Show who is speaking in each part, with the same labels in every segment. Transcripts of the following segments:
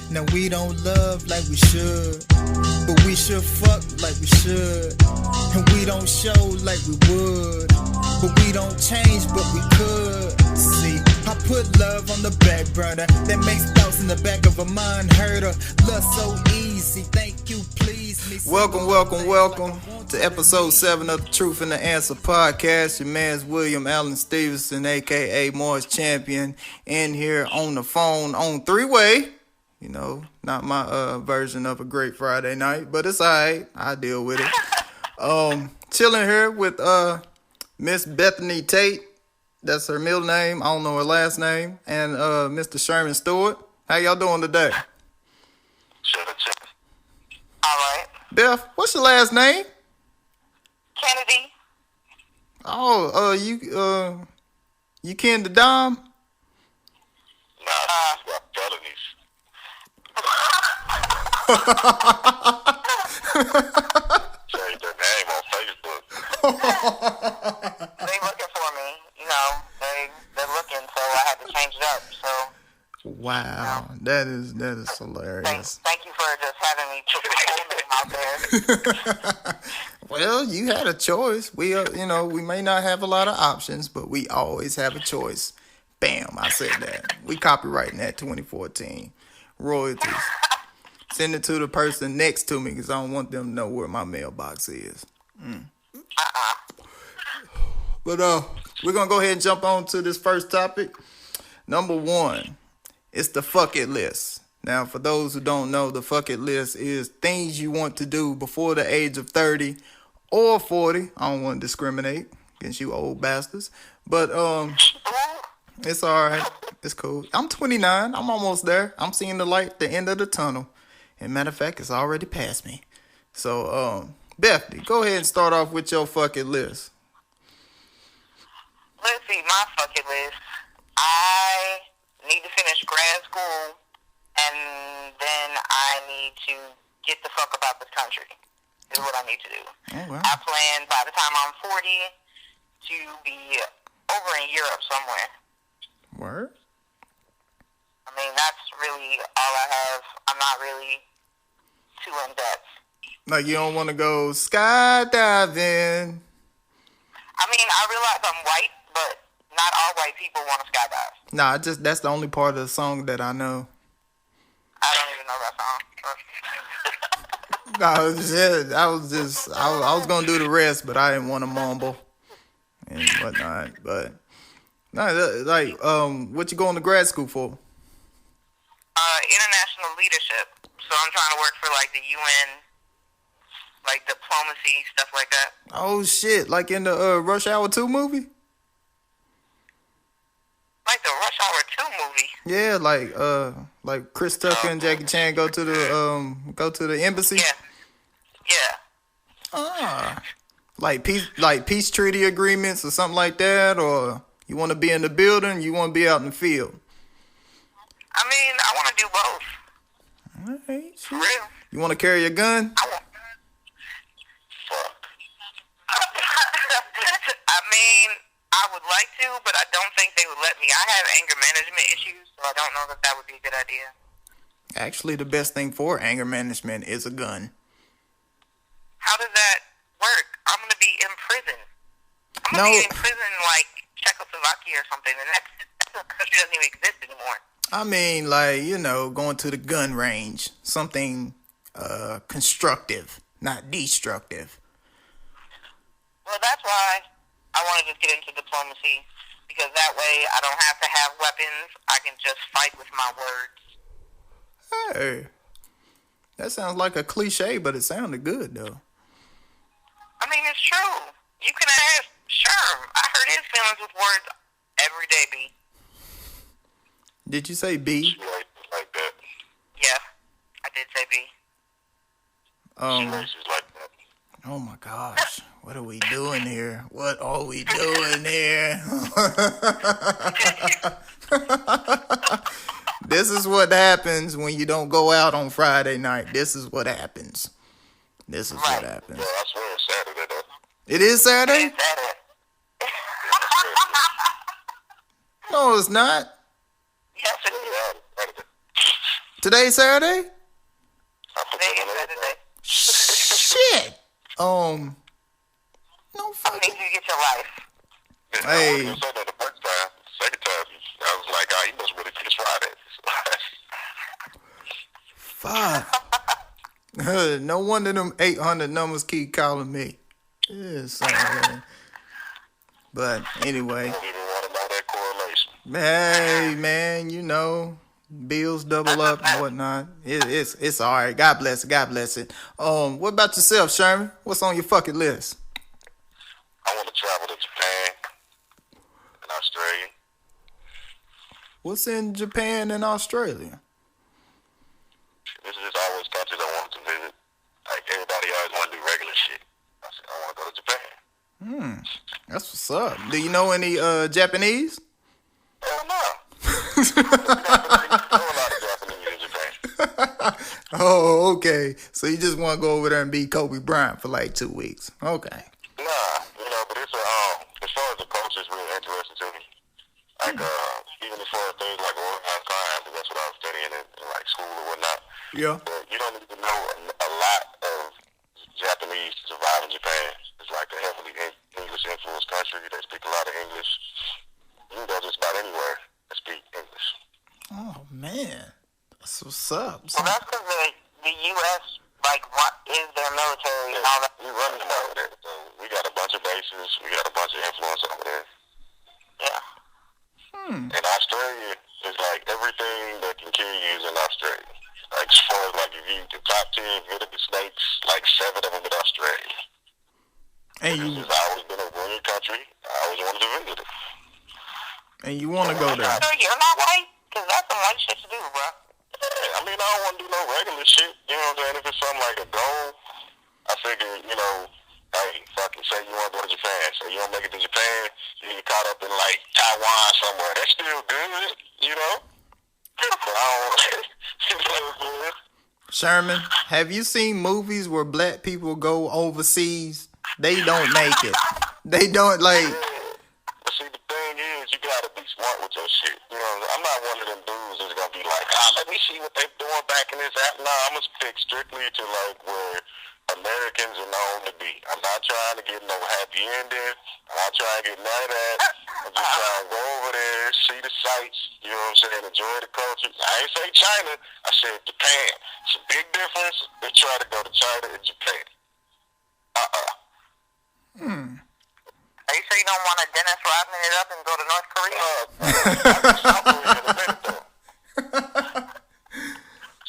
Speaker 1: Now we don't love like we should, but we should fuck like we should. And we don't show like we would, but we don't change, but we could. See, I put love on the back burner. That makes thoughts in the back of a mind hurter. Love so easy, thank you, please me.
Speaker 2: Welcome to episode 7 of the Truth and the Answer podcast. Your man's William Allen Stevenson, aka Morris Champion, in here on the phone on three-way. You know, not my version of a great Friday night, but it's alright. I deal with it. Chilling here with Miss Bethany Tate. That's her middle name. I don't know her last name. And Mr. Sherman Stewart. How y'all doing today?
Speaker 3: All right.
Speaker 2: Beth, what's your last name?
Speaker 3: Kennedy.
Speaker 2: Oh, you kin to Dom?
Speaker 3: Nah, felonies. Changed their name on Facebook. They looking for me, you know. They're looking, so I had to change it up. So.
Speaker 2: Wow, you know. That is hilarious.
Speaker 3: Thank you for just having me put my name out there.
Speaker 2: Well, you had a choice. We we may not have a lot of options, but we always have a choice. Bam, I said that. We copywriting that 2014. Royalties. Send it to the person next to me because I don't want them to know where my mailbox is. But we're going to go ahead and jump on to this first topic. Number 1, it's the Phuck It List. Now, for those who don't know, the Phuck It List is things you want to do before the age of 30 or 40. I don't want to discriminate against you old bastards. But it's all right. It's cool. I'm 29. I'm almost there. I'm seeing the light at the end of the tunnel. And matter of fact, it's already past me. So, Bethany, go ahead and start off with your Phuck It List.
Speaker 3: Let's see, my Phuck It List. I need to finish grad school, and then I need to get the fuck about this country. Is what I need to do.
Speaker 2: Oh, wow.
Speaker 3: I plan by the time I'm 40 to be over in Europe somewhere.
Speaker 2: Word?
Speaker 3: I mean, that's really all I have. I'm not really too in depth.
Speaker 2: Like, you don't want to go skydiving.
Speaker 3: I mean, I realize I'm white, but not all white people want to skydive.
Speaker 2: Nah, that's the only part of the song that I know.
Speaker 3: I don't even know that song.
Speaker 2: I was gonna do the rest, but I didn't want to mumble and whatnot. But no, what you going to grad school for?
Speaker 3: International leadership. So I'm trying to work for like the UN, like diplomacy, stuff like that.
Speaker 2: Oh shit! Like in the Rush Hour 2 movie?
Speaker 3: Like the Rush Hour 2 movie?
Speaker 2: Yeah, like Chris Tucker and Jackie Chan go to the embassy.
Speaker 3: Yeah.
Speaker 2: Like peace treaty agreements or something like that, or you want to be in the building, you want to be out in the field.
Speaker 3: I mean, I want to do both.
Speaker 2: All right,
Speaker 3: for real.
Speaker 2: You want to carry a gun?
Speaker 3: Fuck. I mean, I would like to, but I don't think they would let me. I have anger management issues, so I don't know that would be a good idea.
Speaker 2: Actually, the best thing for anger management is a gun.
Speaker 3: How does that work? I'm going to be in prison. I'm going to be in prison like Czechoslovakia or something, and that country doesn't even exist anymore.
Speaker 2: I mean, like, going to the gun range. Something constructive, not destructive.
Speaker 3: Well, that's why I want to just get into diplomacy, because that way I don't have to have weapons. I can just fight with my words.
Speaker 2: Hey, that sounds like a cliche, but it sounded good, though.
Speaker 3: I mean, it's true. You can ask Sherm. I heard his feelings with words every day, B.
Speaker 2: Did you say B?
Speaker 3: Like that. Yeah, I did say B. She's like that.
Speaker 2: Oh my gosh, what are we doing here? What are we doing here? This is what happens when you don't go out on Friday night. This is what happens. This is what happens.
Speaker 3: Yeah, I swear it's Saturday, though.
Speaker 2: It is Saturday?
Speaker 3: It's Saturday.
Speaker 2: No, it's not.
Speaker 3: Yes, it is.
Speaker 2: Today's Saturday?
Speaker 3: Today is Saturday.
Speaker 2: Shit. No
Speaker 3: I
Speaker 2: fucking.
Speaker 3: need you to get your life.
Speaker 2: Hey.
Speaker 4: I was that the first time. Second time, I was like, he must really think it's Friday.
Speaker 2: Fuck. No wonder them 800 numbers keep calling me. Yes. But anyway.
Speaker 4: I don't even want to know that correlation.
Speaker 2: Hey, man, you know, bills double up and whatnot. It's all right. God bless it. God bless it. What about yourself, Sherman? What's on your fucking list?
Speaker 4: I want to travel to Japan and Australia.
Speaker 2: What's in Japan and Australia?
Speaker 4: This is just always countries I wanted to visit. Like, everybody always want to do regular shit. I said, I want to go to Japan.
Speaker 2: That's what's up. Do you know any Japanese?
Speaker 4: Hell no. There's a lot of Japanese in Japan.
Speaker 2: Oh, okay. So you just want to go over there and be Kobe Bryant for like 2 weeks. Okay.
Speaker 4: Nah, but it's as far as the culture is really interesting to me. Like, even as far as things like organized crime, because that's what I was studying in like school or whatnot.
Speaker 2: Yeah.
Speaker 4: But you don't need to know a lot of Japanese to survive in Japan. It's like a heavily English influenced country. They speak a lot of English. You can go just about anywhere and speak English.
Speaker 2: Oh, man. That's what's up.
Speaker 3: Well, that's because the U.S. what is their military and all that.
Speaker 4: We running over there. So we got a bunch of bases. We got a bunch of influence over there.
Speaker 3: Yeah.
Speaker 4: And Australia is like everything that can kill you is in Australia. Like as far as like if you the top 10 venomous snakes, like 7 of them in Australia.
Speaker 2: And
Speaker 4: I've always been over in your country. I always wanted to visit it.
Speaker 2: you want to go there?
Speaker 3: So you're not white? Because that's some white shit to do, bro.
Speaker 4: Yeah, I mean, I don't want to do no regular shit. You know what I'm saying? If it's something like a goal, I figure, hey, fucking say you want to go to Japan. So you don't make it to Japan, you get caught up in like Taiwan somewhere. That's still good, But I don't.
Speaker 2: Sherman, have you seen movies where black people go overseas? They don't make it. They don't like.
Speaker 4: But see, the thing is, you gotta be smart with your shit. I'm not one of them dudes that's gonna be like, let me see what they doing back in this app. Nah, I'm gonna stick strictly to like where Americans are known to be. I'm not trying to get no happy ending. I'm not trying to get none of that. I'm just trying to go over there, see the sights, you know what I'm saying, enjoy the culture. I ain't say China, I said Japan. It's a big difference. They try to go to China and Japan.
Speaker 3: Are you sure you don't want to Dennis Rodman it up and go to North Korea?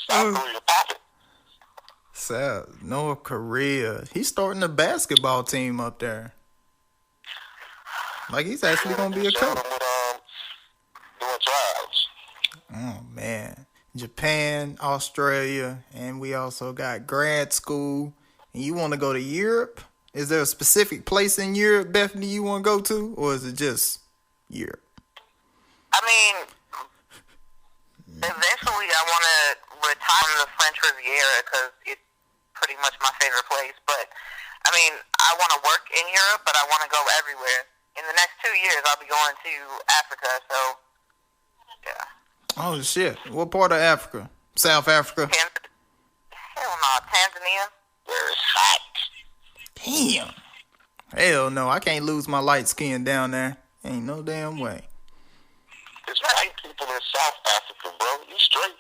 Speaker 4: South Korea popping.
Speaker 2: South North Korea. He's starting a basketball team up there. Like he's actually gonna be a coach.
Speaker 4: Doing trials.
Speaker 2: Oh man. Japan, Australia, and we also got grad school. And you want to go to Europe? Is there a specific place in Europe, Bethany, you want to go to? Or is it just Europe?
Speaker 3: I mean, eventually I want to retire from the French Riviera because it's pretty much my favorite place. But, I mean, I want to work in Europe, but I want to go everywhere. In the next 2 years, I'll be going to Africa, so, yeah.
Speaker 2: Oh, shit. What part of Africa? South Africa?
Speaker 3: Hell no, Tanzania.
Speaker 4: Where it's hot.
Speaker 2: Damn. Hell no, I can't lose my light skin down there. Ain't no damn way.
Speaker 4: It's white people in South Africa, bro. You straight.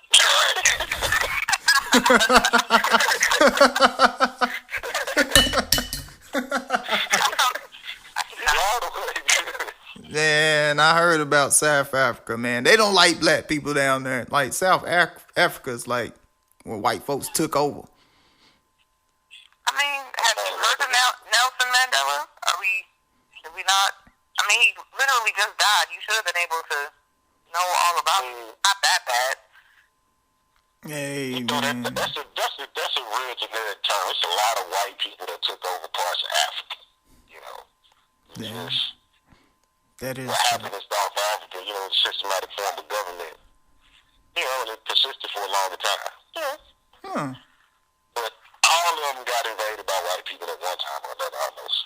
Speaker 2: Man, I heard about South Africa, man. They don't like black people down there. Like, South Africa's like where white folks took over.
Speaker 3: I mean, have you heard of Nelson Mandela? Did we not? I mean, he literally just died. You should have been able to know all about it. Not that bad.
Speaker 2: Hey,
Speaker 4: So
Speaker 2: man.
Speaker 4: that's a real generic term. It's a lot of white people that took over parts of Africa.
Speaker 2: Yeah. That is
Speaker 4: What happened in South Africa, the systematic form of government, and it persisted for a longer time.
Speaker 2: Huh.
Speaker 4: But all of them got invaded by white people at one time or another, almost.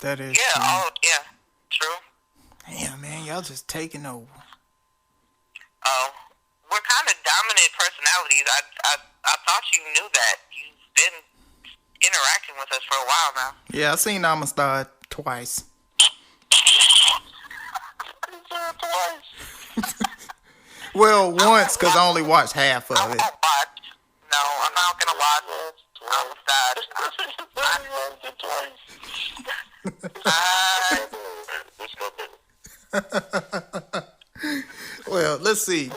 Speaker 2: That is
Speaker 3: Yeah, true.
Speaker 2: Damn, man, y'all just taking over.
Speaker 3: We're kind of dominant per personalities. I thought you knew that. You've been interacting with us for a while now.
Speaker 2: Yeah, I seen Amistad twice. Well, once, because I only watched half of
Speaker 3: I
Speaker 2: it.
Speaker 3: won't watch. No, I'm not gonna watch Amistad.
Speaker 2: Well, let's see.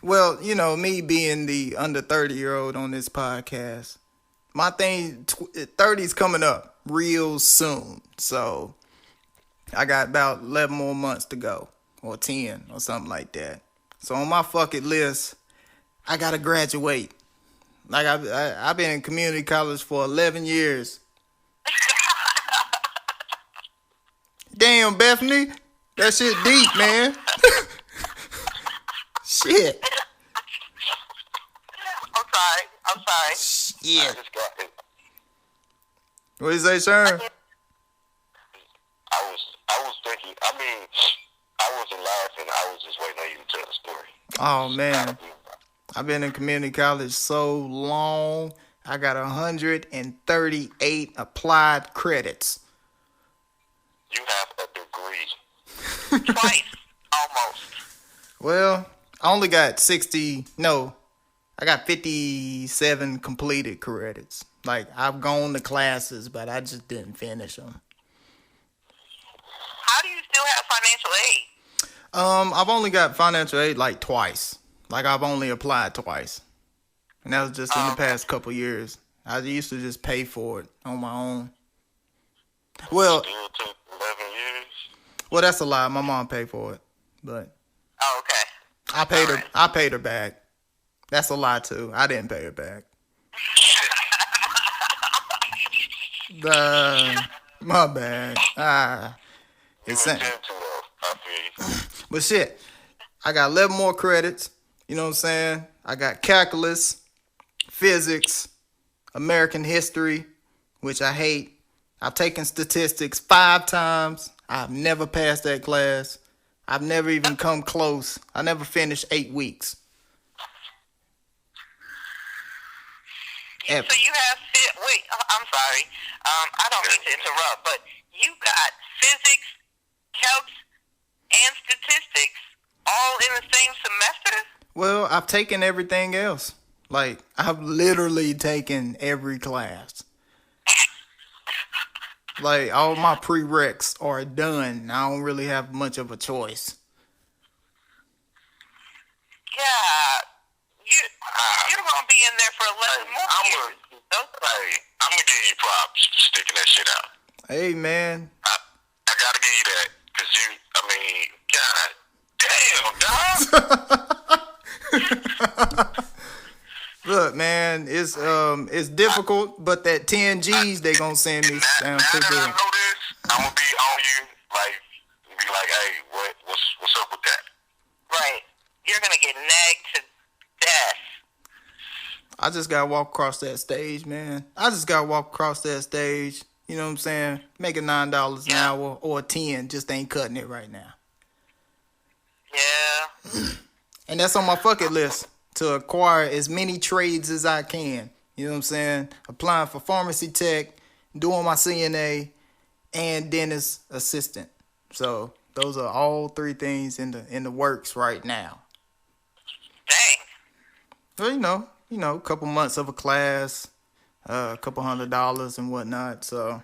Speaker 2: Well, you know, me being the under 30-year-old on this podcast, my thing, 30's coming up real soon. So I got about 11 more months to go, or 10, or something like that. So on my Phuck It list, I gotta graduate. Like I've been in community college for 11 years. Damn, Bethany, that shit deep, man. Shit.
Speaker 3: I'm sorry.
Speaker 2: Shit.
Speaker 4: It.
Speaker 2: What you say, Sherman?
Speaker 4: I was thinking. I mean, I wasn't laughing. I was just waiting on you to tell the story.
Speaker 2: Oh man, I've been in community college so long. I got 138 applied credits.
Speaker 4: You have a degree.
Speaker 3: Twice, almost.
Speaker 2: Well, I only got 60. No, I got 57 completed credits. Like I've gone to classes, but I just didn't finish them.
Speaker 3: How do you still have financial aid?
Speaker 2: I've only got financial aid like twice. Like I've only applied twice, and that was just in the past couple years. I used to just pay for it on my own. Well,
Speaker 4: Still took 11 years.
Speaker 2: well, that's a lie. My mom paid for it, but
Speaker 3: Oh, okay.
Speaker 2: I paid her.
Speaker 3: Alright.
Speaker 2: I paid her back. That's a lie too. I didn't pay her back. My bad. It's
Speaker 4: You were 10 too low. I feel you.
Speaker 2: But shit, I got 11 more credits. You know what I'm saying? I got calculus, physics, American history, which I hate. I've taken statistics 5 times. I've never passed that class. I've never even come close. I never finished 8 weeks.
Speaker 3: So you have wait. I'm sorry. I don't mean to interrupt, but you got physics, calcs, and statistics all in the same semester?
Speaker 2: Well, I've taken everything else. Like, I've literally taken every class. Like, all my prereqs are done. I don't really have much of a choice.
Speaker 3: Yeah. You're gonna be in there for 11 more years.
Speaker 4: I'm gonna give you props for sticking that shit out.
Speaker 2: Hey, man.
Speaker 4: I gotta give you that, cause god damn, dog.
Speaker 2: Look, man, it's difficult, but that 10 G's they gonna send me sound
Speaker 4: now
Speaker 2: pretty
Speaker 4: that I
Speaker 2: good.
Speaker 4: know this, I'm gonna be on you, be like, hey, what's up with that?
Speaker 3: Right. You're gonna get nagged to death.
Speaker 2: I just gotta walk across that stage, man. I just gotta walk across that stage. You know what I'm saying? Making $9 an hour or 10 just ain't cutting it right now.
Speaker 3: Yeah.
Speaker 2: And that's on my Phuck It list, to acquire as many trades as I can. You know what I'm saying? Applying for pharmacy tech, doing my CNA, and dentist assistant. So those are all 3 things in the works right now.
Speaker 3: Dang.
Speaker 2: Well, you know, a couple months of a class, a couple $100 and whatnot. So,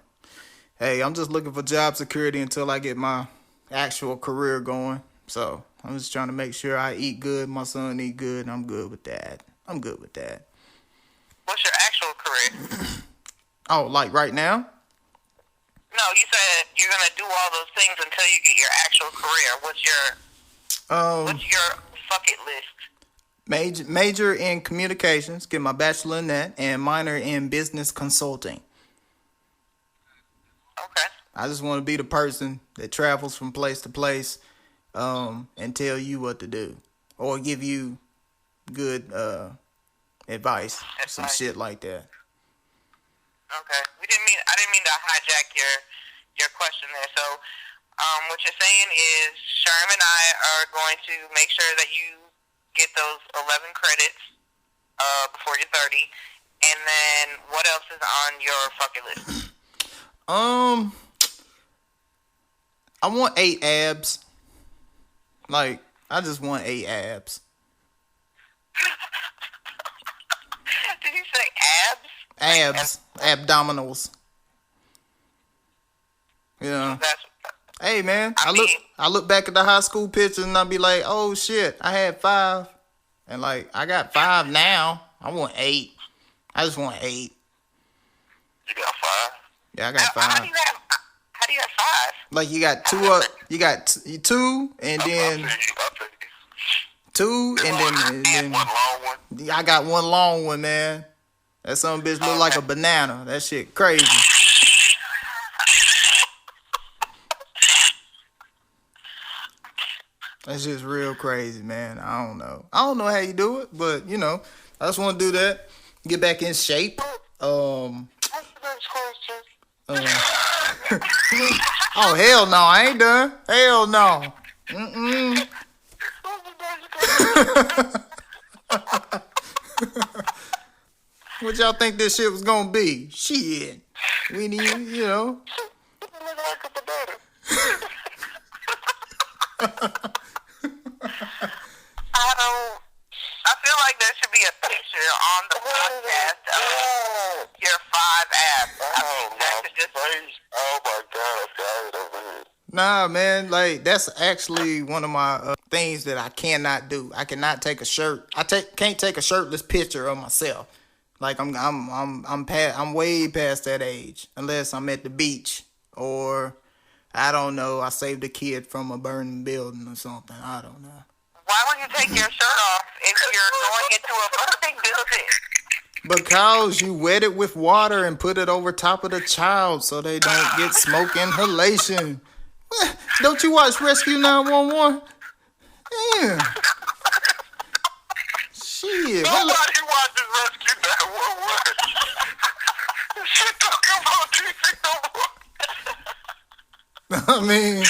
Speaker 2: hey, I'm just looking for job security until I get my actual career going. So I'm just trying to make sure I eat good, my son eat good, and I'm good with that.
Speaker 3: What's your actual career?
Speaker 2: Oh, like right now?
Speaker 3: No, you said you're gonna do all those things until you get your actual career. What's your Phuck It list?
Speaker 2: Major in communications, get my bachelor in that, and minor in business consulting.
Speaker 3: Okay.
Speaker 2: I just want to be the person that travels from place to place, and tell you what to do, or give you good advice, some shit like that.
Speaker 3: Okay. I didn't mean to hijack your question there. So, what you're saying is Sherm and I are going to make sure that you get those 11 credits before you're 30. And then what else is on your Phuck It List?
Speaker 2: I want 8 abs. Like, I just want 8 abs.
Speaker 3: Did you say abs?
Speaker 2: Abdominals. Yeah.
Speaker 3: That's,
Speaker 2: Hey man,
Speaker 3: I
Speaker 2: I look back at the high school pictures and I be like, oh shit, I had 5, and like I got 5 now. I want 8. I just want 8.
Speaker 4: You got 5?
Speaker 2: Yeah, I got 5.
Speaker 3: How do you have 5?
Speaker 2: Like you got 2 up, you got 2, and then
Speaker 4: I'll take it.
Speaker 2: 2, and then
Speaker 4: One long one.
Speaker 2: I got one long one, man. That some bitch look like a banana. That shit crazy. That's just real crazy, man. I don't know how you do it, but you know, I just want to do that. Get back in shape.
Speaker 4: That's the next question.
Speaker 2: Oh hell no, I ain't done. Hell no. What y'all think this shit was gonna be? Shit. We need, you know.
Speaker 3: I feel like there should be a picture on the podcast of your 5 abs. I think that could just...
Speaker 4: Oh my God, I got it over here.
Speaker 2: Nah, man, like that's actually one of my things that I cannot do. I cannot take a shirt. Can't take a shirtless picture of myself. Like I'm way past that age, unless I'm at the beach or I don't know. I saved a kid from a burning building or something. I don't know.
Speaker 3: Why would you take your shirt off if you're going into a burning building?
Speaker 2: Because you wet it with water and put it over top of the child so they don't get smoke inhalation. Don't you watch Rescue 911? Yeah. Shit.
Speaker 4: Nobody watches Rescue 911. Shit don't come on TV no more.
Speaker 2: I mean,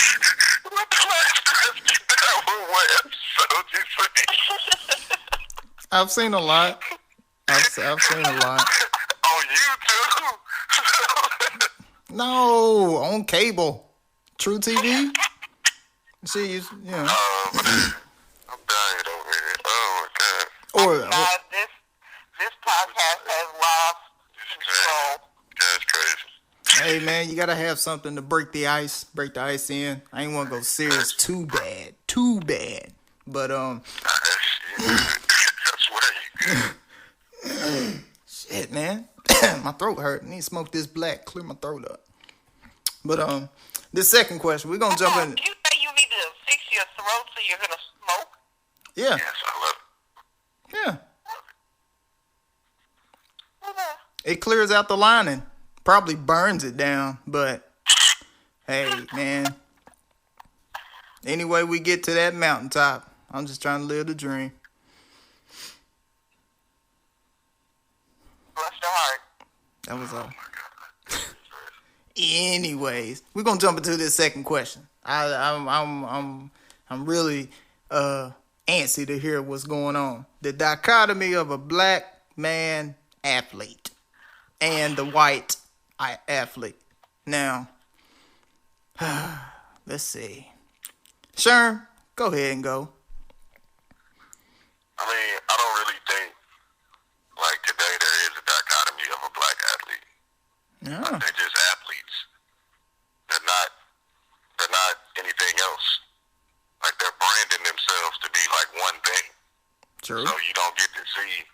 Speaker 4: What the last Rescue 911 episode you see?
Speaker 2: I've seen a lot. I've seen a lot.
Speaker 4: On YouTube?
Speaker 2: No, on cable. True TV. See, you know.
Speaker 4: I'm dying over here. Oh my God.
Speaker 2: Or
Speaker 3: This podcast has lost control.
Speaker 4: That's crazy.
Speaker 2: hey man, you gotta have something to break the ice in. I ain't wanna go serious too bad. But
Speaker 4: That's where you
Speaker 2: shit, man, my throat hurt. I need to smoke this black, clear my throat up. But this second question, we're gonna jump in.
Speaker 3: You say you need to fix your throat so you're gonna smoke?
Speaker 2: Yeah,
Speaker 4: Yes, I love it.
Speaker 2: yeah. It clears out the lining. Probably burns it down, but hey, man. Anyway, we get to that mountaintop. I'm just trying to live the dream.
Speaker 3: Bless your heart.
Speaker 2: That was all. Anyways, we're gonna jump into this second question. I'm really antsy to hear what's going on. The dichotomy of a black man athlete and the white athlete. Now, let's see. Sherm, go ahead and go.
Speaker 4: I mean, I don't really think, like, today there is a dichotomy of a black athlete.
Speaker 2: Yeah.
Speaker 4: They're just athletes. They're not anything else. Like, they're branding themselves to be, like, one thing.
Speaker 2: True.
Speaker 4: So you don't get to see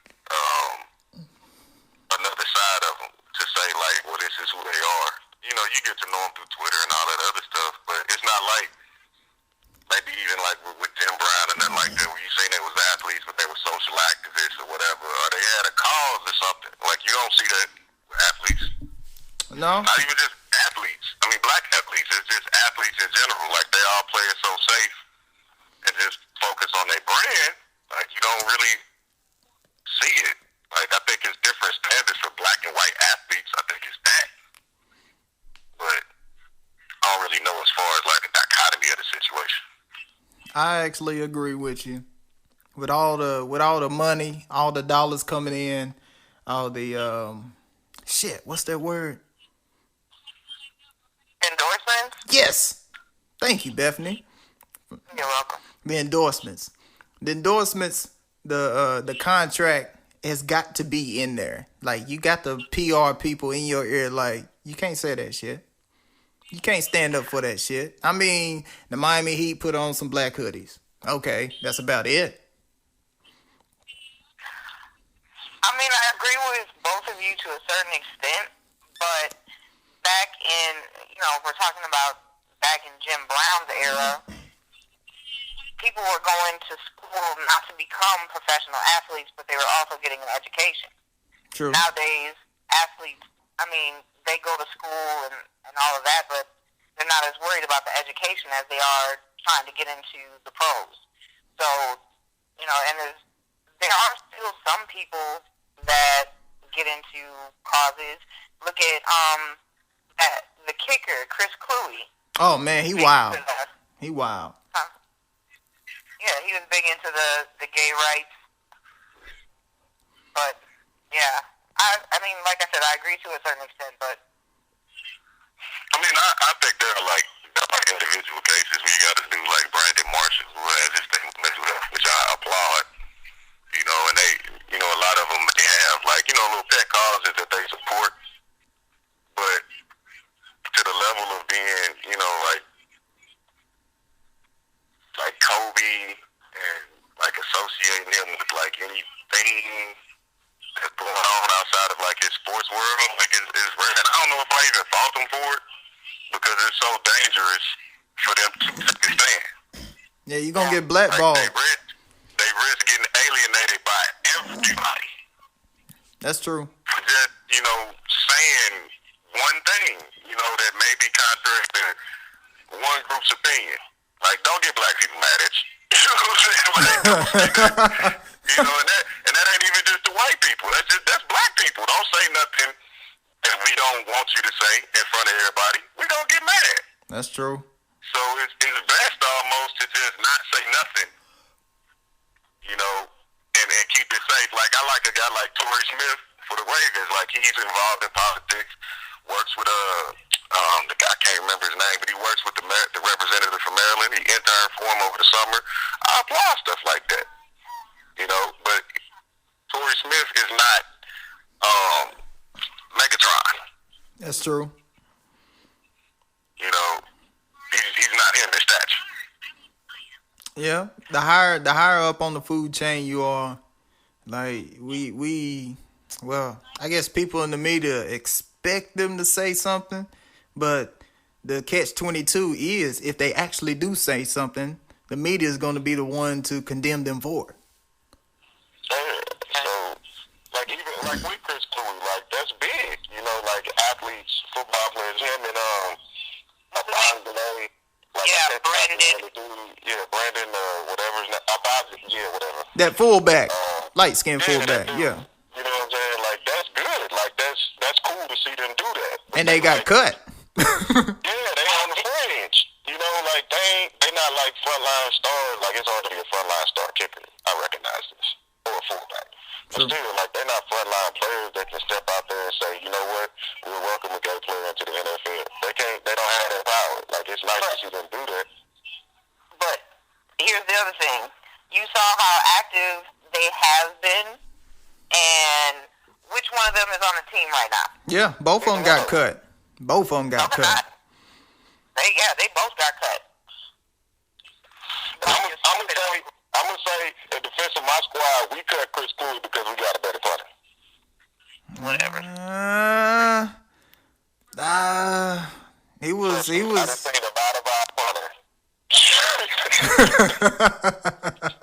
Speaker 4: another side of them to say, like, well, this is who they are. You know, you get to know them through Twitter and all that other stuff, but it's not like, maybe even like with Jim Brown and nothing like that, where you say they was athletes, but they were social activists or whatever, or they had a cause or something. Like, you don't see that with athletes.
Speaker 2: No.
Speaker 4: Not even just athletes. I mean, black athletes. It's just athletes in general. Like, they all play it so safe and just focus on their brand. Like, you don't really see it. Like, I think it's different standards for black and white athletes. I think it's that. But I don't really know as far as, like, a dichotomy of the situation.
Speaker 2: I actually agree with you. with all the money, all the dollars coming in, all the shit. What's that word?
Speaker 3: Endorsements?
Speaker 2: Yes. Thank you, Bethany.
Speaker 3: You're welcome.
Speaker 2: The endorsements. The contract has got to be in there. Like, you got the PR people in your ear, like, you can't say that shit. You can't stand up for that shit. I mean, the Miami Heat put on some black hoodies. Okay, that's about it.
Speaker 3: I mean, I agree with both of you to a certain extent, but back in, we're talking about back in Jim Brown's era, people were going to school not to become professional athletes, but they were also getting an education.
Speaker 2: True.
Speaker 3: Nowadays, athletes, I mean, they go to school and all of that, but they're not as worried about the education as they are trying to get into the pros. So, and there are still some people that get into causes. Look at the kicker, Chris Cluey.
Speaker 2: Oh man, he wild. He wild.
Speaker 3: Yeah, he was big into the gay rights. But yeah, I mean, like I said, I agree to a certain extent, but
Speaker 4: I mean, I think there are like individual cases where you got to do like Brandon Marshall, who has this thing with mental health, which I applaud. And they, a lot of them, they have like, little pet causes that they support, but to the level of being, like Kobe and like associating him with like anything that's going on outside of like his sports world, like it's rare. And I don't know if I even fault them for it because it's so dangerous for them to take a stand.
Speaker 2: Yeah, you're gonna get blackballed.
Speaker 4: Like they risk getting alienated by everybody.
Speaker 2: That's true.
Speaker 4: For just, saying one thing, that may be contrary to one group's opinion. Like, don't get black people mad at you. And that ain't even just the white people. That's black people. Don't say nothing that we don't want you to say in front of everybody. We gonna get mad.
Speaker 2: That's true.
Speaker 4: So it's best almost to just not say nothing, and keep it safe. Like, I like a guy like Torrey Smith for the Ravens. Like, he's involved in politics, works with the guy, I can't remember his name, but he works with the representative from Maryland. He interned for him over the summer. I applaud stuff like that, but Torrey Smith is not Megatron.
Speaker 2: That's true.
Speaker 4: He's not him in stature.
Speaker 2: Yeah, the higher up on the food chain you are, like well, I guess people in the media expect them to say something, but the catch-22 is if they actually do say something, the media is going to be the one to condemn them for it.
Speaker 4: Yeah, so like even like with Chris Cluey, like that's big, like athletes, football players, him and Brandon, whatever his name, whatever.
Speaker 2: That fullback, light-skinned fullback, yeah.
Speaker 4: You know what I'm saying? Like, that's good. Like, that's cool to see them do that. But
Speaker 2: and they got cut.
Speaker 4: Yeah, they on the fringe. Like, they not like frontline stars. Like, it's hard to be a frontline star kicker. I recognize this. Or a fullback. But still, like, they're not frontline players that can step out there and say, you know what, we'll welcome a gay player into the NFL. They don't have that power. Like, it's nice to see them do that.
Speaker 3: But here's the other thing. You saw how active they have been, and which one of them is on the team right now?
Speaker 2: Yeah, both of them got cut. Both of them got cut.
Speaker 3: They both got cut.
Speaker 4: I'm gonna say, in defense of my squad, we cut Chris Cluey because we got a better punter.
Speaker 3: Whatever.
Speaker 2: He was.
Speaker 4: I done seen a lot of our punter.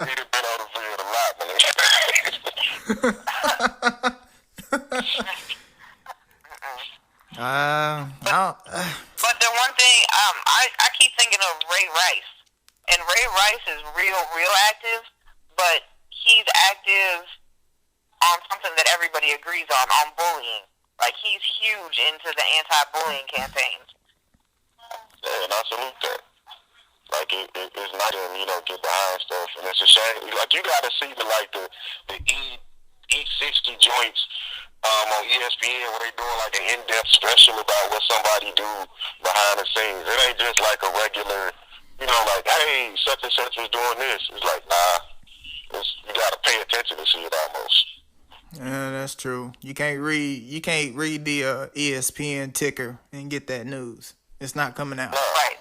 Speaker 4: He'd have been on the field a lot,
Speaker 3: But the one thing, I keep thinking of Ray Rice. And Ray Rice is real active, but he's active on something that everybody agrees on bullying. Like, he's huge into the anti-bullying campaigns.
Speaker 4: Yeah, and I salute that. Like it's not even, you know, get behind stuff, and it's a shame. Like you got to see the E60 joints on ESPN where they doing like an in-depth special about what somebody do behind the scenes. It ain't just like a regular, you know, like hey, such and such was doing this. It's like you got to pay attention to see it almost.
Speaker 2: Yeah, that's true. You can't read the ESPN ticker and get that news. It's not coming out.
Speaker 3: Right.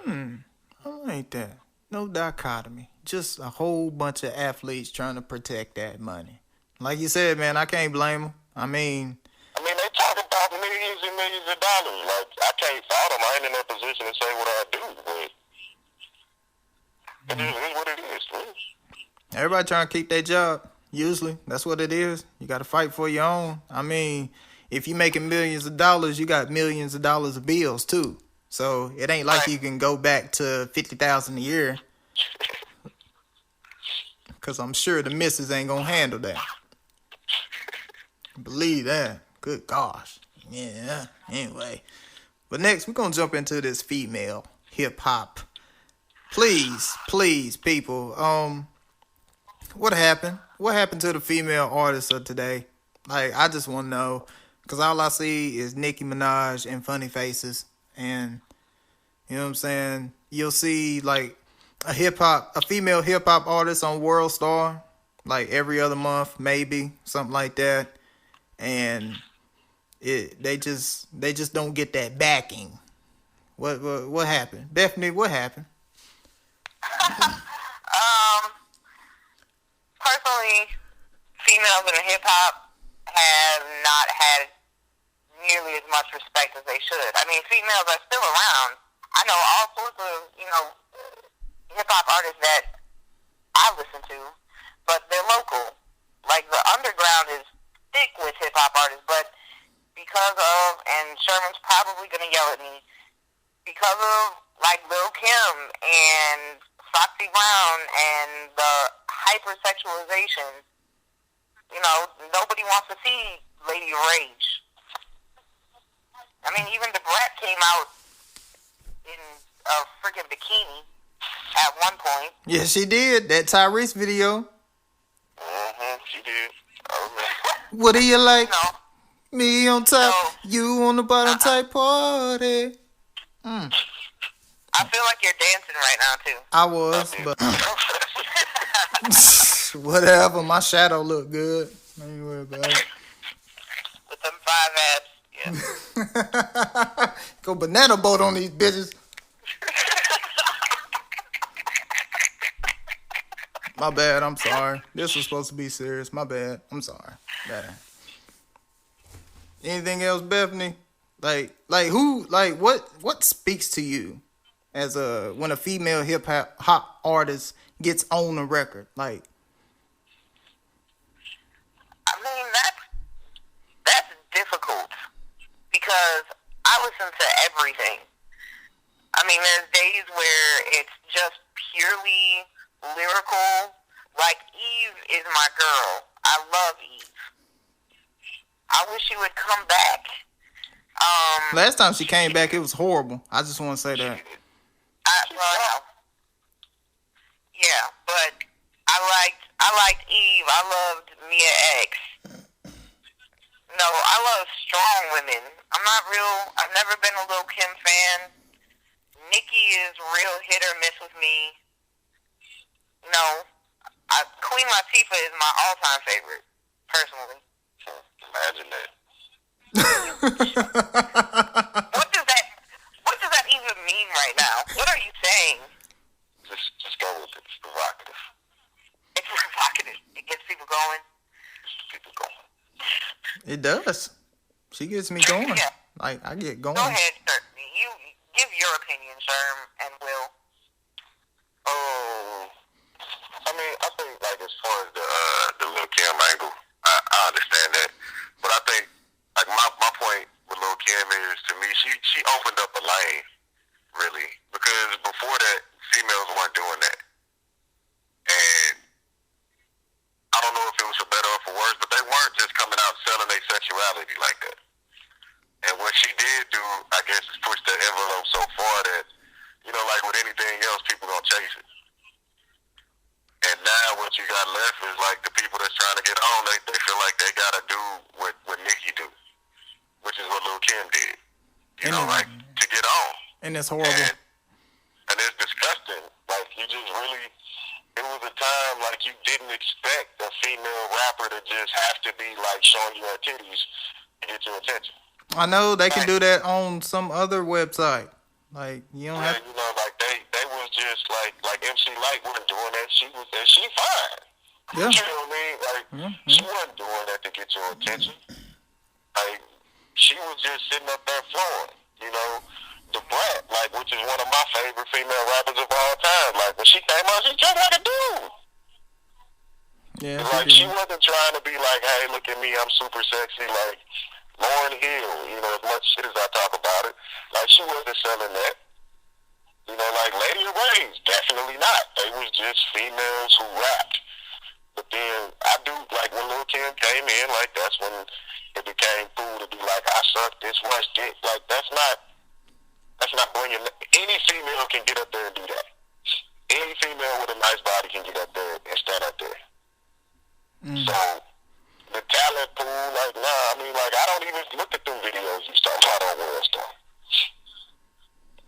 Speaker 2: I like that. No dichotomy. Just a whole bunch of athletes trying to protect that money. Like you said, man, I can't blame them. I mean,
Speaker 4: they talk about millions and millions of dollars. Like, I can't fault them. I ain't in that position to say what I do, but it is what it is, man.
Speaker 2: Everybody trying to keep their job. Usually, that's what it is. You got to fight for your own. I mean, if you making millions of dollars, you got millions of dollars of bills, too. So, it ain't like you can go back to $50,000 a year. Because I'm sure the missus ain't going to handle that. Believe that. Good gosh. Yeah. Anyway. But next, we're going to jump into this female hip-hop. Please, people. What happened? What happened to the female artists of today? Like, I just want to know. Because all I see is Nicki Minaj and funny faces. And, you know what I'm saying? You'll see, like, a female hip-hop artist on World Star. Like, every other month, maybe. Something like that. And they just don't get that backing. What happened? Bethany, what happened?
Speaker 3: Personally, females in hip hop have not had nearly as much respect as they should. I mean, females are still around. I know all sorts of, you know, hip hop artists that I listen to, but they're local. Like, the underground is thick with hip hop artists, but because of, and Sherman's probably gonna yell at me, because of like Lil Kim and Foxy Brown and the hypersexualization, you know, nobody wants to see Lady Rage. I mean, even the Brat came out in a freaking bikini at one point.
Speaker 2: Yeah, she did. That Tyrese video.
Speaker 4: She did. I remember.
Speaker 2: What do you like?
Speaker 3: No.
Speaker 2: Me on top,
Speaker 3: No.
Speaker 2: you on the bottom type party.
Speaker 3: I feel like you're dancing right now, too.
Speaker 2: I was, but whatever. My shadow look good. Ain't worry about it.
Speaker 3: With them 5 abs, yeah.
Speaker 2: Go banana boat on these bitches. My bad. I'm sorry. This was supposed to be serious. My bad. I'm sorry. Bad. Anything else, Bethany? What speaks to you as when a female hip hop artist gets on a record? Like,
Speaker 3: I mean, that's difficult because I listen to everything. I mean, there's days where it's just purely lyrical. Like, Eve is my girl. I love Eve. I wish she would come back.
Speaker 2: last time she came back, it was horrible. I just want to say that.
Speaker 3: Yeah, but I liked Eve. I loved Mia X. No, I love strong women. I've never been a Lil Kim fan. Nicki is real hit or miss with me. No, Queen Latifah is my all-time favorite, personally.
Speaker 4: Imagine that.
Speaker 3: What does that even mean right now? What are you saying?
Speaker 4: Just go with it. It's provocative.
Speaker 3: It's provocative. It gets people going.
Speaker 2: It does. She gets me going.
Speaker 3: Yeah.
Speaker 2: Like, I get going.
Speaker 3: Go ahead, sir. You give your opinion, Sherm and Will.
Speaker 4: I mean, I think, like, as far as the Lil Kim angle, I understand that. But I think, like, my point with Lil Kim is, to me, she opened up a lane, really. Because before that, females weren't doing that. And I don't know if it was for better or for worse, but they weren't just coming out selling their sexuality like that. And what she did do, I guess, is push the envelope so far that, You know, like with anything else, people gonna chase it. And now what you got left is like the people that's trying to get on, they feel like they gotta do what Nicki do, which is what Lil' Kim did. You know, like to get on.
Speaker 2: And it's horrible.
Speaker 4: And it's disgusting. Like you just really, it was a time like you didn't expect a female rapper to just have to be like showing you her titties to get your attention.
Speaker 2: I know they can do that on some other website. Like you don't have.
Speaker 4: You know, like they was just like MC Light wasn't doing that. She fine.
Speaker 2: Yeah.
Speaker 4: You know what I mean? Like she wasn't doing that to get your attention. Like she was just sitting up there flowing. You know, the Brat, like which is one of my favorite female rappers of all time. Like when she came out, she just like a dude.
Speaker 2: Yeah.
Speaker 4: Like she wasn't trying to be like, hey, look at me, I'm super sexy. Like Lauryn Hill, you know, as much shit as I talk about it, like she wasn't selling that. You know, like Lady of Rage, definitely not. They was just females who rapped. But then I do like when Lil' Kim came in, like that's when it became cool to be like, I suck this much dick. Like that's not bringing. Any female can get up there and do that. Any female with a nice body can get up there and stand up there. So the talent pool, like, nah, I mean, like, I don't even look at them videos you start out on World Star.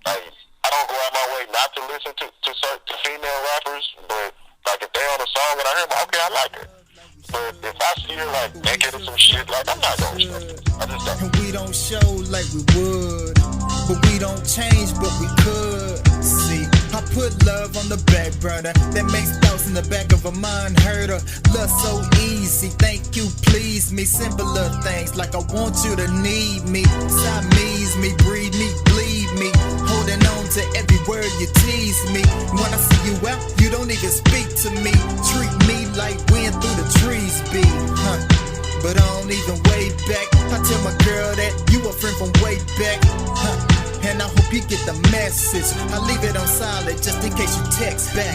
Speaker 4: Like, I don't go out my way not to listen to female rappers, but, like, if they on a song and I hear them, okay, I like it. But if I see her, like, naked or some shit, like, I'm not gonna respect it. I just don't.
Speaker 1: And we don't show like we would, but we don't change, but we could. See, I put love on the back burner. That makes thoughts in the back of a mind hurter. Love so easy, thank you, please me. Simpler things like I want you to need me. Siamese me, breed me, bleed me. Holding on to every word you tease me. When I see you out, you don't even speak to me. Treat me like wind through the trees be, but I don't even way back. I tell my girl that you a friend from way back, and I hope you get the message. I leave it on silent just in case you text back.